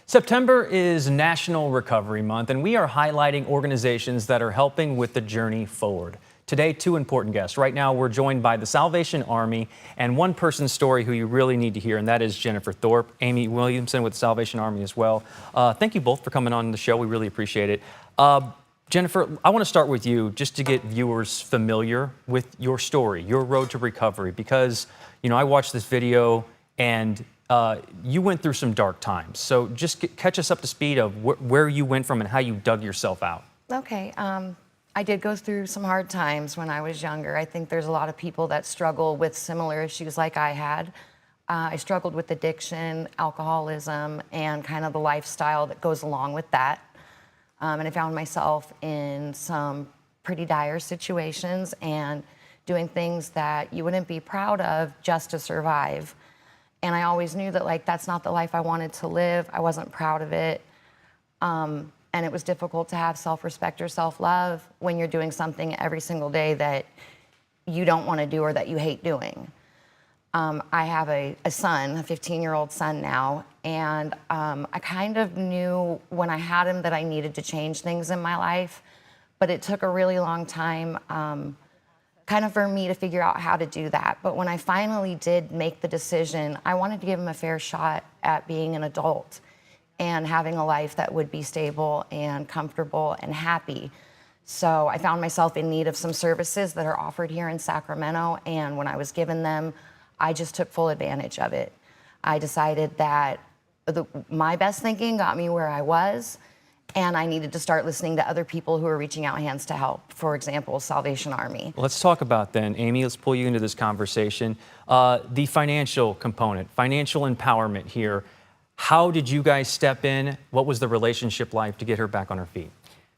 September is National Recovery Month, and we are highlighting organizations that are helping with the journey forward. Today, two important guests. Right now, we're joined by the Salvation Army and one person's story who you really need to hear, and that is Jennifer Thorpe, Amy Williamson with the Salvation Army as well. Thank you both for coming on the show. We really appreciate it. Jennifer, I want to start with you just to get viewers familiar with your story, your road to recovery, because, you know, I watched this video and you went through some dark times. So just catch us up to speed of where you went from and how you dug yourself out. Okay. I did go through some hard times when I was younger. I think there's a lot of people that struggle with similar issues like I had. I struggled with addiction, alcoholism, and kind of the lifestyle that goes along with that. And I found myself in some pretty dire situations and doing things that you wouldn't be proud of just to survive. And I always knew that, like, that's not the life I wanted to live. I wasn't proud of it. And it was difficult to have self-respect or self-love when you're doing something every single day that you don't want to do or that you hate doing. I have a son, a 15-year-old son now, and I kind of knew when I had him that I needed to change things in my life, but it took a really long time kind of for me to figure out how to do that. But when I finally did make the decision, I wanted to give him a fair shot at being an adult and having a life that would be stable and comfortable and happy. So I found myself in need of some services that are offered here in Sacramento, and when I was given them, I just took full advantage of it. I decided that my best thinking got me where I was, and I needed to start listening to other people who are reaching out hands to help. For example, Salvation Army. Let's talk about then, Amy, let's pull you into this conversation. The financial component, financial empowerment here. How did you guys step in? What was the relationship like to get her back on her feet?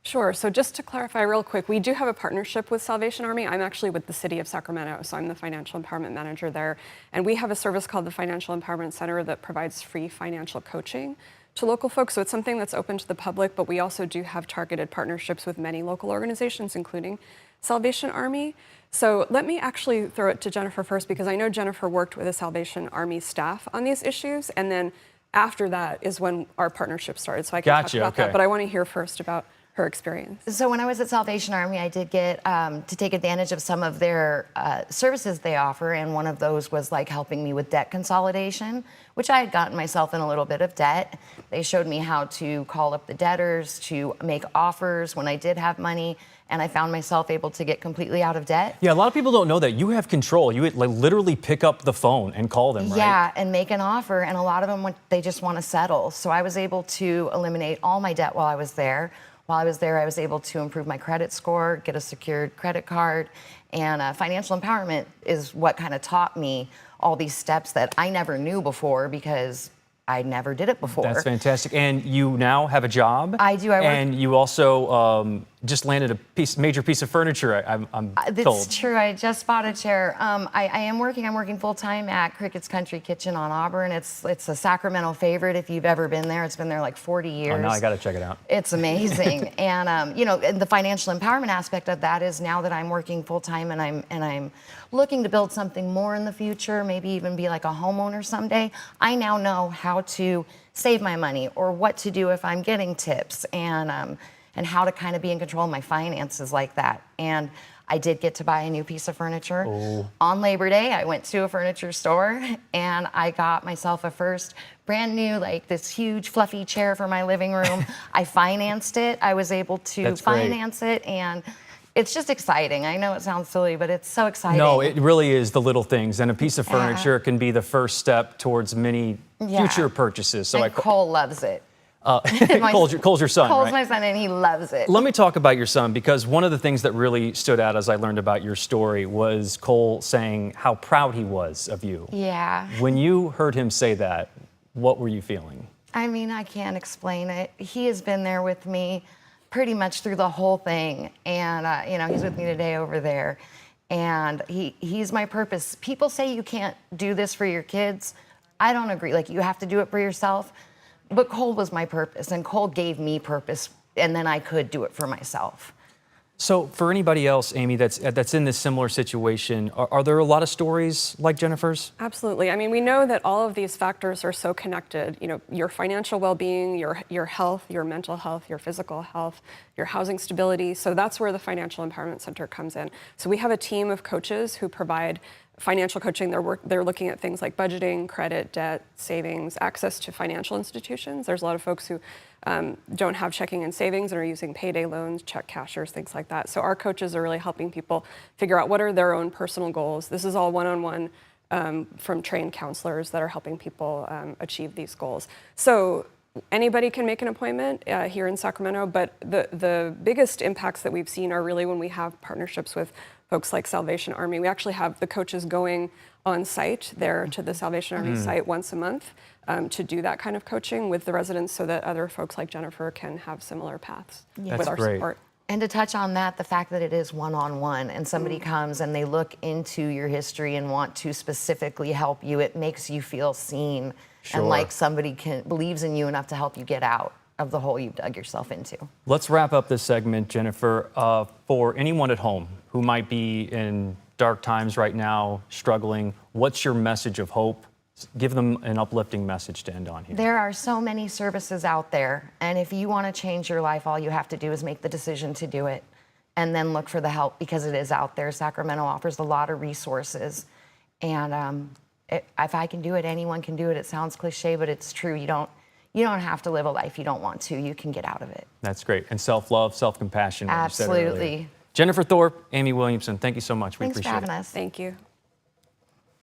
Sure. So just to clarify real quick, we do have a partnership with Salvation Army. I'm actually with the city of Sacramento, so I'm the financial empowerment manager there. And we have a service called the Financial Empowerment Center that provides free financial coaching to local folks. So it's something that's open to the public, but we also do have targeted partnerships with many local organizations, including Salvation Army. So let me actually throw it to Jennifer first, because I know Jennifer worked with the Salvation Army staff on these issues, and then after that is when our partnership started. So I can talk about that, but I want to hear first about her experience. So when I was at Salvation Army, I did get to take advantage of some of their services they offer, and one of those was like helping me with debt consolidation, which I had gotten myself in a little bit of debt. They showed me how to call up the debtors, to make offers when I did have money, and I found myself able to get completely out of debt. Yeah, a lot of people don't know that. You have control. You like literally pick up the phone and call them, right? Yeah, and make an offer, and a lot of them, they just want to settle. So I was able to eliminate all my debt while I was there. While I was there, I was able to improve my credit score, get a secured credit card, and financial empowerment is what kind of taught me all these steps that I never knew before because I never did it before. That's fantastic. And you now have a job. I do. And you also just landed a major piece of furniture, I'm told. That's true. I just bought a chair. I'm working full-time at Cricket's Country Kitchen on Auburn. It's a Sacramento favorite if you've ever been there. It's been there like 40 years. Oh, now I got to check it out. It's amazing. And, you know, the financial empowerment aspect of that is now that I'm working full-time and I'm looking to build something more in the future, maybe even be like a homeowner someday, I now know how to save my money or what to do if I'm getting tips, and how to kind of be in control of my finances like that. And I did get to buy a new piece of furniture. On Labor Day. I went to a furniture store and I got myself a first brand new, like this huge fluffy chair for my living room. I financed it. I was able to finance it, and it's just exciting. I know it sounds silly, but it's so exciting. No, it really is the little things, and a piece of furniture can be the first step towards many future purchases. So and Cole loves it. Cole's your son, Cole's right? my son, and he loves it. Let me talk about your son, because one of the things that really stood out as I learned about your story was Cole saying how proud he was of you. Yeah. When you heard him say that, what were you feeling? I mean, I can't explain it. He has been there with me pretty much through the whole thing, and you know, he's with me today over there, and he's my purpose. People say you can't do this for your kids. I don't agree. Like, you have to do it for yourself. But Cole was my purpose, and Cole gave me purpose, and then I could do it for myself. So for anybody else, Amy, that's in this similar situation, are there a lot of stories like Jennifer's? Absolutely. I mean, we know that all of these factors are so connected. You know, your financial well-being, your health, your mental health, your physical health, your housing stability. So that's where the Financial Empowerment Center comes in. So we have a team of coaches who provide financial coaching. They're looking at things like budgeting, credit, debt, savings, access to financial institutions. There's a lot of folks who don't have checking and savings and are using payday loans, check cashers, things like that. So our coaches are really helping people figure out what are their own personal goals. This is all one-on-one from trained counselors that are helping people achieve these goals. So anybody can make an appointment here in Sacramento, but the biggest impacts that we've seen are really when we have partnerships with folks like Salvation Army. We actually have the coaches going on site there to the Salvation Army site once a month to do that kind of coaching with the residents so that other folks like Jennifer can have similar paths with our great. support. And to touch on that, the fact that it is one-on-one and somebody comes and they look into your history and want to specifically help you, it makes you feel seen and like somebody believes in you enough to help you get out of the hole you've dug yourself into. Let's wrap up this segment, Jennifer. For anyone at home who might be in dark times right now, struggling, what's your message of hope? Give them an uplifting message to end on here. There are so many services out there, and if you want to change your life, all you have to do is make the decision to do it and then look for the help because it is out there. Sacramento offers a lot of resources, and if I can do it, anyone can do it. It sounds cliche, but it's true. You don't have to live a life you don't want to. You can get out of it. That's great. And self-love, self-compassion. what you said earlier. Absolutely. Jennifer Thorpe, Amy Williamson, thank you so much. We Thanks for appreciate it. having us. Thank you.